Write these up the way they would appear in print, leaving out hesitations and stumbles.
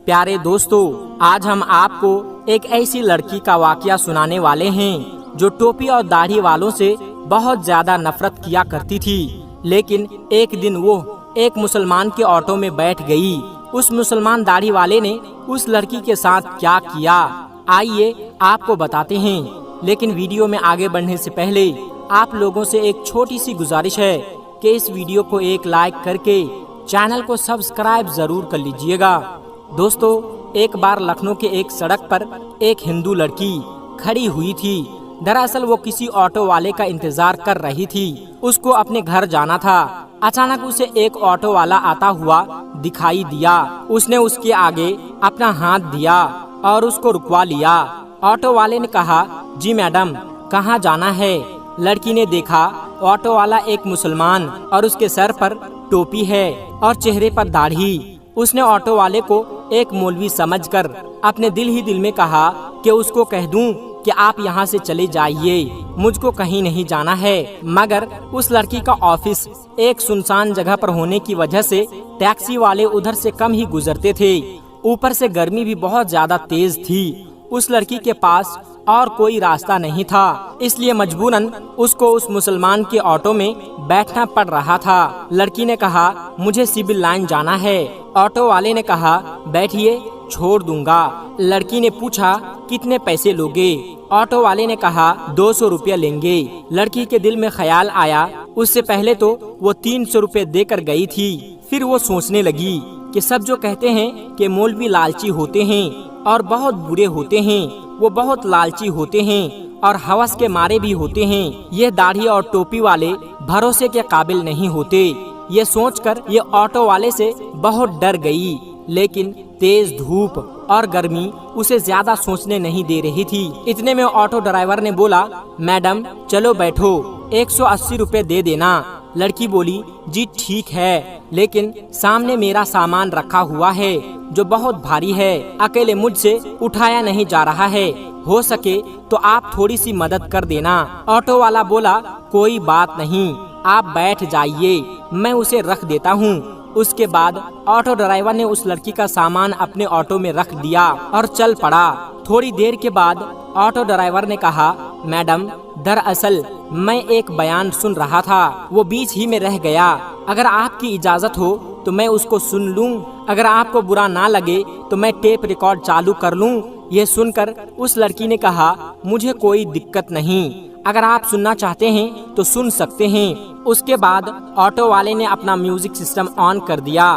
प्यारे दोस्तों, आज हम आपको एक ऐसी लड़की का वाकया सुनाने वाले हैं जो टोपी और दाढ़ी वालों से बहुत ज्यादा नफरत किया करती थी। लेकिन एक दिन वो एक मुसलमान के ऑटो में बैठ गई। उस मुसलमान दाढ़ी वाले ने उस लड़की के साथ क्या किया, आइए आपको बताते हैं। लेकिन वीडियो में आगे बढ़ने से पहले आप लोगों से एक छोटी सी गुजारिश है कि इस वीडियो को एक लाइक करके चैनल को सब्सक्राइब जरूर कर लीजिएगा। दोस्तों, एक बार लखनऊ के एक सड़क पर एक हिंदू लड़की खड़ी हुई थी। दरअसल वो किसी ऑटो वाले का इंतजार कर रही थी। उसको अपने घर जाना था। अचानक उसे एक ऑटो वाला आता हुआ दिखाई दिया। उसने उसके आगे अपना हाथ दिया और उसको रुकवा लिया। ऑटो वाले ने कहा, जी मैडम, कहाँ जाना है? लड़की ने देखा ऑटो वाला एक मुसलमान और उसके सर पर टोपी है और चेहरे पर दाढ़ी। उसने ऑटो वाले को एक मौलवी समझकर अपने दिल ही दिल में कहा कि उसको कह दूं कि आप यहाँ से चले जाइए, मुझको कहीं नहीं जाना है। मगर उस लड़की का ऑफिस एक सुनसान जगह पर होने की वजह से टैक्सी वाले उधर से कम ही गुजरते थे। ऊपर से गर्मी भी बहुत ज्यादा तेज थी। उस लड़की के पास और कोई रास्ता नहीं था, इसलिए मजबूरन उसको उस मुसलमान के ऑटो में बैठना पड़ रहा था। लड़की ने कहा, मुझे सिविल लाइन जाना है। ऑटो वाले ने कहा, बैठिए, छोड़ दूंगा। लड़की ने पूछा, कितने पैसे लोगे? ऑटो वाले ने कहा, 200 रुपया लेंगे। लड़की के दिल में ख्याल आया, उससे पहले तो वो 300 रुपये देकर गई थी। फिर वो सोचने लगी कि सब जो कहते हैं कि मौलवी लालची होते हैं और बहुत बुरे होते हैं, वो बहुत लालची होते हैं और हवस के मारे भी होते हैं। ये दाढ़ी और टोपी वाले भरोसे के काबिल नहीं होते। ये सोचकर ये ऑटो वाले से बहुत डर गई। लेकिन तेज धूप और गर्मी उसे ज्यादा सोचने नहीं दे रही थी। इतने में ऑटो ड्राइवर ने बोला, मैडम चलो बैठो, 180 रुपये दे देना। लड़की बोली, जी ठीक है, लेकिन सामने मेरा सामान रखा हुआ है जो बहुत भारी है, अकेले मुझसे उठाया नहीं जा रहा है। हो सके तो आप थोड़ी सी मदद कर देना। ऑटो वाला बोला, कोई बात नहीं, आप बैठ जाइए, मैं उसे रख देता हूँ। उसके बाद ऑटो ड्राइवर ने उस लड़की का सामान अपने ऑटो में रख दिया और चल पड़ा। थोड़ी देर के बाद ऑटो ड्राइवर ने कहा, मैडम, दरअसल मैं एक बयान सुन रहा था, वो बीच ही में रह गया। अगर आपकी इजाजत हो तो मैं उसको सुन लूं। अगर आपको बुरा ना लगे तो मैं टेप रिकॉर्ड चालू कर लूं। ये सुनकर उस लड़की ने कहा, मुझे कोई दिक्कत नहीं, अगर आप सुनना चाहते हैं तो सुन सकते हैं। उसके बाद ऑटो वाले ने अपना म्यूजिक सिस्टम ऑन कर दिया।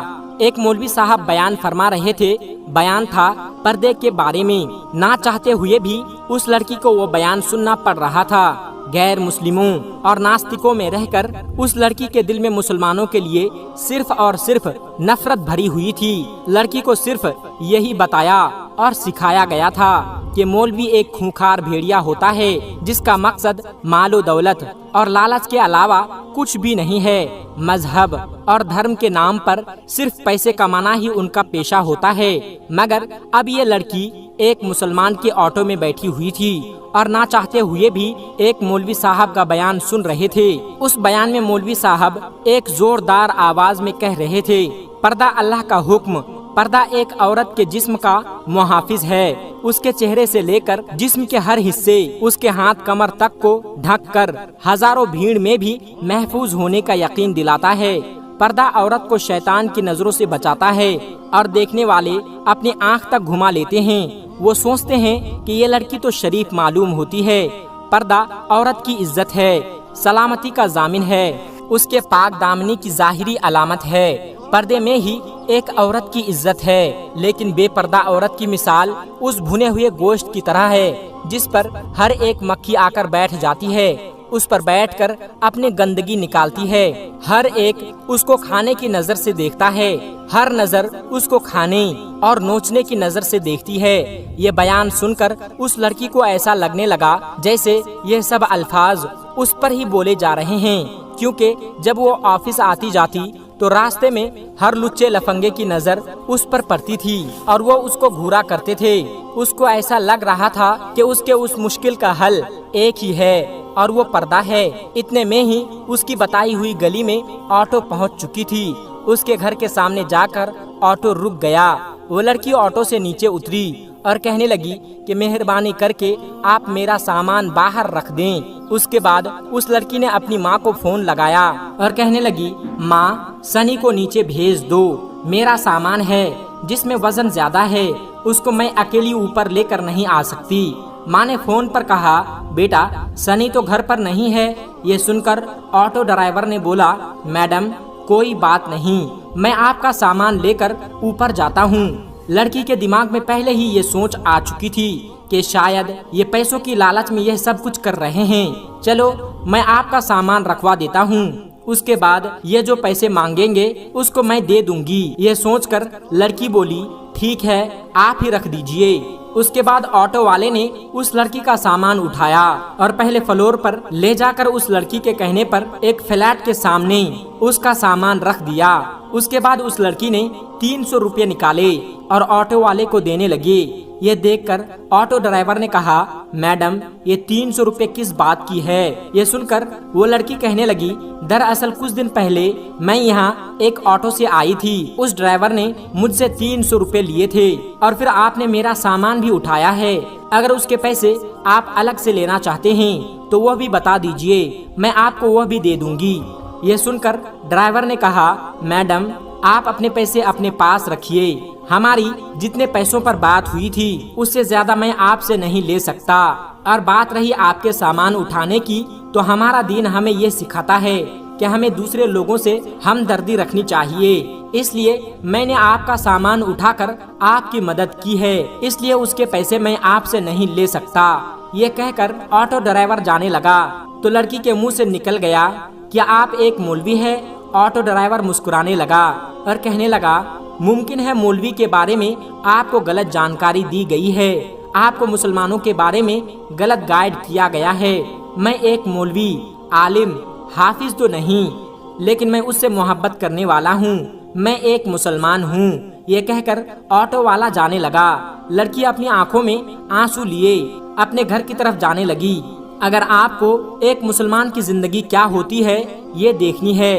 एक मौलवी साहब बयान फरमा रहे थे। बयान था पर्दे के बारे में। ना चाहते हुए भी उस लड़की को वो बयान सुनना पड़ रहा था। गैर मुस्लिमों और नास्तिकों में रहकर उस लड़की के दिल में मुसलमानों के लिए सिर्फ और सिर्फ नफरत भरी हुई थी। लड़की को सिर्फ यही बताया और सिखाया गया था कि मौलवी एक खूंखार भेड़िया होता है जिसका मकसद मालो दौलत और लालच के अलावा कुछ भी नहीं है। मजहब और धर्म के नाम पर सिर्फ पैसे कमाना ही उनका पेशा होता है। मगर अब ये लड़की एक मुसलमान के ऑटो में बैठी हुई थी और ना चाहते हुए भी एक मौलवी साहब का बयान सुन रहे थे। उस बयान में मौलवी साहब एक जोरदार आवाज में कह रहे थे, पर्दा अल्लाह का हुक्म। पर्दा एक औरत के जिस्म का मुहाफिज है। उसके चेहरे से लेकर जिस्म के हर हिस्से, उसके हाथ कमर तक को ढक कर हजारों भीड़ में भी महफूज होने का यकीन दिलाता है। पर्दा औरत को शैतान की नजरों से बचाता है और देखने वाले अपनी आंख तक घुमा लेते हैं। वो सोचते हैं कि ये लड़की तो शरीफ मालूम होती है। पर्दा औरत की इज्जत है, सलामती का जामिन है, उसके पाक दामनी की जाहिरी अलामत है। पर्दे में ही एक औरत की इज्जत है। लेकिन बेपर्दा औरत की मिसाल उस भुने हुए गोश्त की तरह है जिस पर हर एक मक्खी आकर बैठ जाती है। उस पर बैठकर अपनी गंदगी निकालती है। हर एक उसको खाने की नजर से देखता है। हर नजर उसको खाने और नोचने की नजर से देखती है। ये बयान सुनकर उस लड़की को ऐसा लगने लगा जैसे ये सब अल्फाज उस पर ही बोले जा रहे हैं, क्योंकि जब वो ऑफिस आती जाती तो रास्ते में हर लुच्चे लफंगे की नजर उस पर पड़ती थी और वो उसको घूरा करते थे। उसको ऐसा लग रहा था कि उसके उस मुश्किल का हल एक ही है और वो पर्दा है। इतने में ही उसकी बताई हुई गली में ऑटो पहुंच चुकी थी। اس کے گھر کے سامنے جا کر آٹو رک گیا۔ وہ لڑکی آٹو سے نیچے اتری اور کہنے لگی کہ مہربانی کر کے آپ میرا سامان باہر رکھ دیں۔ اس کے بعد اس لڑکی نے اپنی ماں کو فون لگایا اور کہنے لگی، ماں سنی کو نیچے بھیج دو، میرا سامان ہے جس میں وزن زیادہ ہے، اس کو میں اکیلی اوپر لے کر نہیں آ سکتی۔ ماں نے فون پر کہا، بیٹا سنی تو گھر پر نہیں ہے۔ یہ سن کر آٹو ڈرائیور نے بولا، میڈم کوئی بات نہیں، میں آپ کا سامان لے کر اوپر جاتا ہوں۔ لڑکی کے دماغ میں پہلے ہی یہ سوچ آ چکی تھی کہ شاید یہ پیسوں کی لالچ میں یہ سب کچھ کر رہے ہیں، چلو میں آپ کا سامان رکھوا دیتا ہوں، اس کے بعد یہ جو پیسے مانگیں گے اس کو میں دے دوں گی۔ یہ سوچ کر لڑکی بولی، ٹھیک ہے آپ ہی رکھ دیجئے۔ اس کے بعد آٹو والے نے اس لڑکی کا سامان اٹھایا اور پہلے فلور پر لے جا کر اس لڑکی کے کہنے پر ایک فلیٹ کے سامنے اس کا سامان رکھ دیا۔ اس کے بعد اس لڑکی نے 300 روپے نکالے اور آٹو والے کو دینے لگے۔ یہ دیکھ کر آٹو ڈرائیور نے کہا، میڈم یہ 300 روپے کس بات کی ہے؟ یہ سن کر وہ لڑکی کہنے لگی، دراصل کچھ دن پہلے میں یہاں ایک آٹو سے آئی تھی، اس ڈرائیور نے مجھ سے 300 روپے لیے تھے اور پھر آپ نے میرا سامان بھی اٹھایا ہے۔ اگر اس کے پیسے آپ الگ سے لینا چاہتے ہیں تو وہ بھی بتا دیجئے، میں آپ کو وہ بھی دے دوں گی۔ یہ سن کر ڈرائیور نے کہا، میڈم آپ اپنے پیسے اپنے پاس رکھیے، ہماری جتنے پیسوں پر بات ہوئی تھی اس سے زیادہ میں آپ سے نہیں لے سکتا، اور بات رہی آپ کے سامان اٹھانے کی تو ہمارا دین ہمیں یہ سکھاتا ہے کہ ہمیں دوسرے لوگوں سے ہمدردی رکھنی چاہیے، اس لیے میں نے آپ کا سامان اٹھا کر آپ کی مدد کی ہے، اس لیے اس کے پیسے میں آپ سے نہیں لے سکتا۔ یہ کہہ کر آٹو ڈرائیور جانے لگا تو لڑکی کے منہ سے نکل گیا، کیا آپ ایک مولوی ہے؟ آٹو ڈرائیور مسکرانے لگا اور کہنے لگا، ممکن ہے مولوی کے بارے میں آپ کو غلط جانکاری دی گئی ہے، آپ کو مسلمانوں کے بارے میں غلط گائیڈ کیا گیا ہے۔ میں ایک مولوی، عالم، حافظ تو نہیں، لیکن میں اس سے محبت کرنے والا ہوں، میں ایک مسلمان ہوں۔ یہ کہہ کر آٹو والا جانے لگا۔ لڑکی اپنی آنکھوں میں آنسو لیے اپنے گھر کی طرف جانے لگی۔ اگر آپ کو ایک مسلمان کی زندگی کیا ہوتی ہے یہ دیکھنی ہے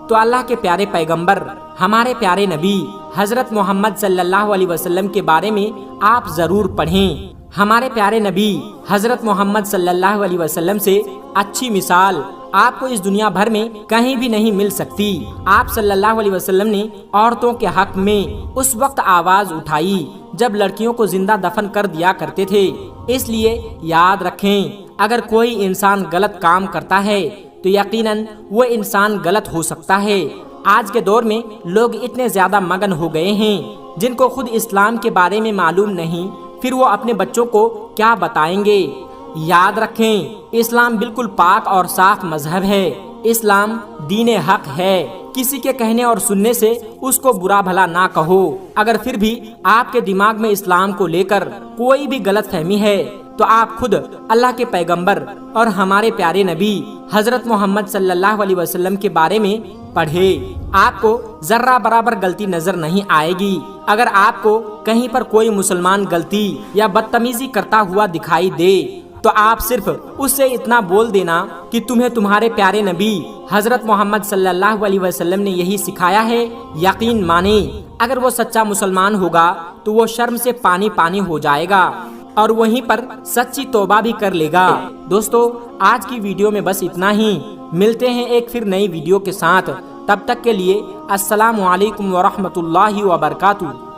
تو اللہ کے پیارے پیغمبر، ہمارے پیارے نبی حضرت محمد صلی اللہ علیہ وسلم کے بارے میں آپ ضرور پڑھیں۔ ہمارے پیارے نبی حضرت محمد صلی اللہ علیہ وسلم سے اچھی مثال آپ کو اس دنیا بھر میں کہیں بھی نہیں مل سکتی۔ آپ صلی اللہ علیہ وسلم نے عورتوں کے حق میں اس وقت آواز اٹھائی جب لڑکیوں کو زندہ دفن کر دیا کرتے تھے۔ اس لیے یاد رکھیں، اگر کوئی انسان غلط کام کرتا ہے تو یقیناً وہ انسان غلط ہو سکتا ہے۔ آج کے دور میں لوگ اتنے زیادہ مگن ہو گئے ہیں جن کو خود اسلام کے بارے میں معلوم نہیں، پھر وہ اپنے بچوں کو کیا بتائیں گے؟ یاد رکھیں، اسلام بالکل پاک اور صاف مذہب ہے، اسلام دین حق ہے۔ کسی کے کہنے اور سننے سے اس کو برا بھلا نہ کہو۔ اگر پھر بھی آپ کے دماغ میں اسلام کو لے کر کوئی بھی غلط فہمی ہے تو آپ خود اللہ کے پیغمبر اور ہمارے پیارے نبی حضرت محمد صلی اللہ علیہ وسلم کے بارے میں پڑھے، آپ کو ذرہ برابر غلطی نظر نہیں آئے گی۔ اگر آپ کو کہیں پر کوئی مسلمان غلطی یا بدتمیزی کرتا ہوا دکھائی دے تو آپ صرف اس سے اتنا بول دینا کہ تمہیں تمہارے پیارے نبی حضرت محمد صلی اللہ علیہ وسلم نے یہی سکھایا ہے۔ یقین مانیں، اگر وہ سچا مسلمان ہوگا تو وہ شرم سے پانی پانی ہو جائے گا اور وہیں پر سچی توبہ بھی کر لے گا۔ دوستو، آج کی ویڈیو میں بس اتنا ہی، ملتے ہیں ایک پھر نئی ویڈیو کے ساتھ، تب تک کے لیے السلام علیکم ورحمۃ اللہ وبرکاتہ۔